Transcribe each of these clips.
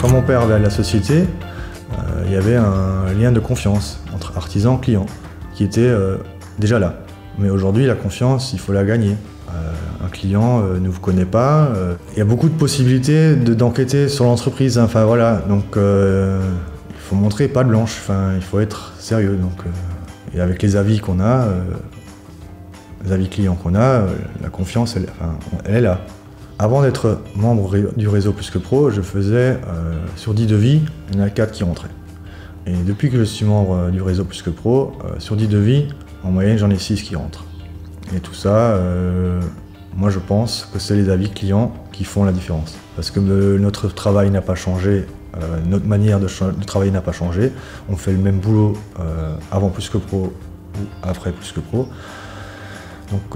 Quand mon père avait la société, il y avait un lien de confiance entre artisan et client qui était déjà là. Mais aujourd'hui, la confiance, il faut la gagner. Un client ne vous connaît pas. Il y a beaucoup de possibilités d'enquêter sur l'entreprise. Enfin voilà, donc il faut montrer patte blanche. Enfin, il faut être sérieux. Donc, et avec les avis qu'on a, les avis clients qu'on a, la confiance, elle est là. Avant d'être membre du réseau Plus que Pro, je faisais sur 10 devis, il y en a 4 qui rentraient. Et depuis que je suis membre du réseau Plus que Pro, sur 10 devis, en moyenne, j'en ai 6 qui rentrent. Et tout ça, moi je pense que c'est les avis clients qui font la différence. Parce que notre travail n'a pas changé, notre manière de travailler n'a pas changé. On fait le même boulot avant Plus que Pro ou après Plus que Pro. Donc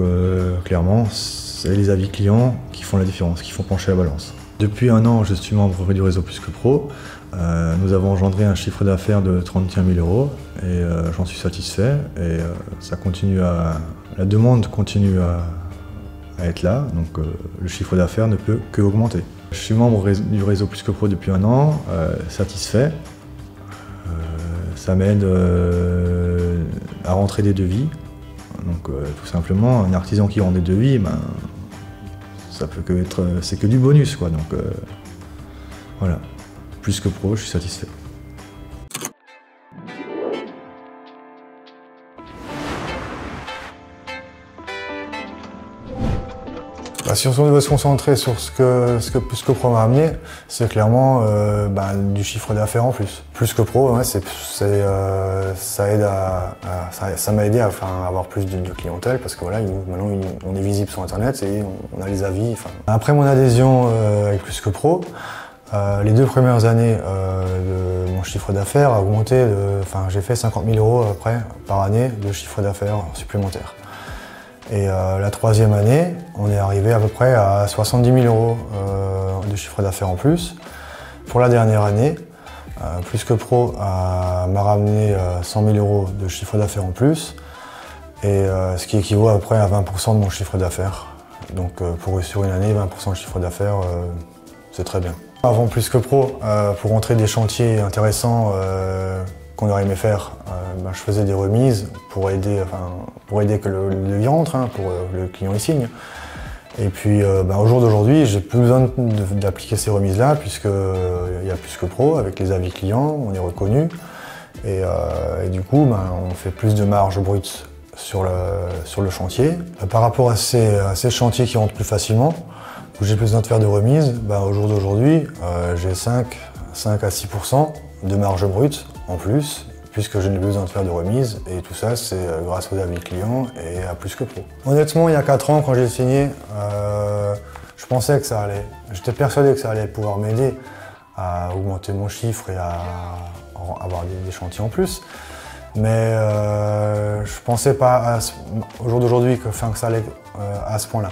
clairement, c'est les avis clients qui font la différence, qui font pencher la balance. Depuis un an, je suis membre du réseau Plus que Pro. Nous avons engendré un chiffre d'affaires de 31 000 € et j'en suis satisfait. Et ça continue la demande continue à être là, donc le chiffre d'affaires ne peut qu'augmenter. Je suis membre du réseau Plus que Pro depuis un an, satisfait. Ça m'aide à rentrer des devis. Donc tout simplement, un artisan qui rend des devis, ça peut que être, c'est que du bonus quoi. Donc voilà, Plus que Pro, je suis satisfait. Si on doit se concentrer sur ce que Plus que Pro m'a amené, c'est clairement du chiffre d'affaires en plus. Plus que Pro, ouais, ça m'a aidé à avoir plus de clientèle parce que voilà, maintenant on est visible sur internet et on a les avis. Après mon adhésion avec Plus que Pro, les 2 premières années, mon chiffre d'affaires a augmenté. J'ai fait 50 000 € après par année de chiffre d'affaires supplémentaire. Et la 3e année, on est arrivé à peu près à 70 000 € de chiffre d'affaires en plus. Pour la dernière année, Plus que Pro m'a ramené 100 000 € de chiffre d'affaires en plus, et ce qui équivaut à peu près à 20% de mon chiffre d'affaires. Donc sur une année, 20% de chiffre d'affaires, c'est très bien. Avant Plus que Pro, pour rentrer des chantiers intéressants qu'on aurait aimé faire, je faisais des remises pour aider que le devis rentre, pour que le client y signe. Et puis au jour d'aujourd'hui, j'ai plus besoin d'appliquer ces remises-là puisqu'il y a Plus que Pro avec les avis clients, on est reconnu. Et du coup, on fait plus de marge brute sur le chantier. Par rapport à ces chantiers qui rentrent plus facilement, où j'ai plus besoin de faire de remises, au jour d'aujourd'hui, j'ai 5 à 6% de marge brute en plus, puisque je n'ai plus besoin de faire de remises, et tout ça c'est grâce aux avis clients et à Plus que Pro. Honnêtement, il y a 4 ans, quand j'ai signé, je pensais que ça allait. J'étais persuadé que ça allait pouvoir m'aider à augmenter mon chiffre et à avoir des chantiers en plus. Mais je pensais pas au jour d'aujourd'hui que ça allait à ce point-là.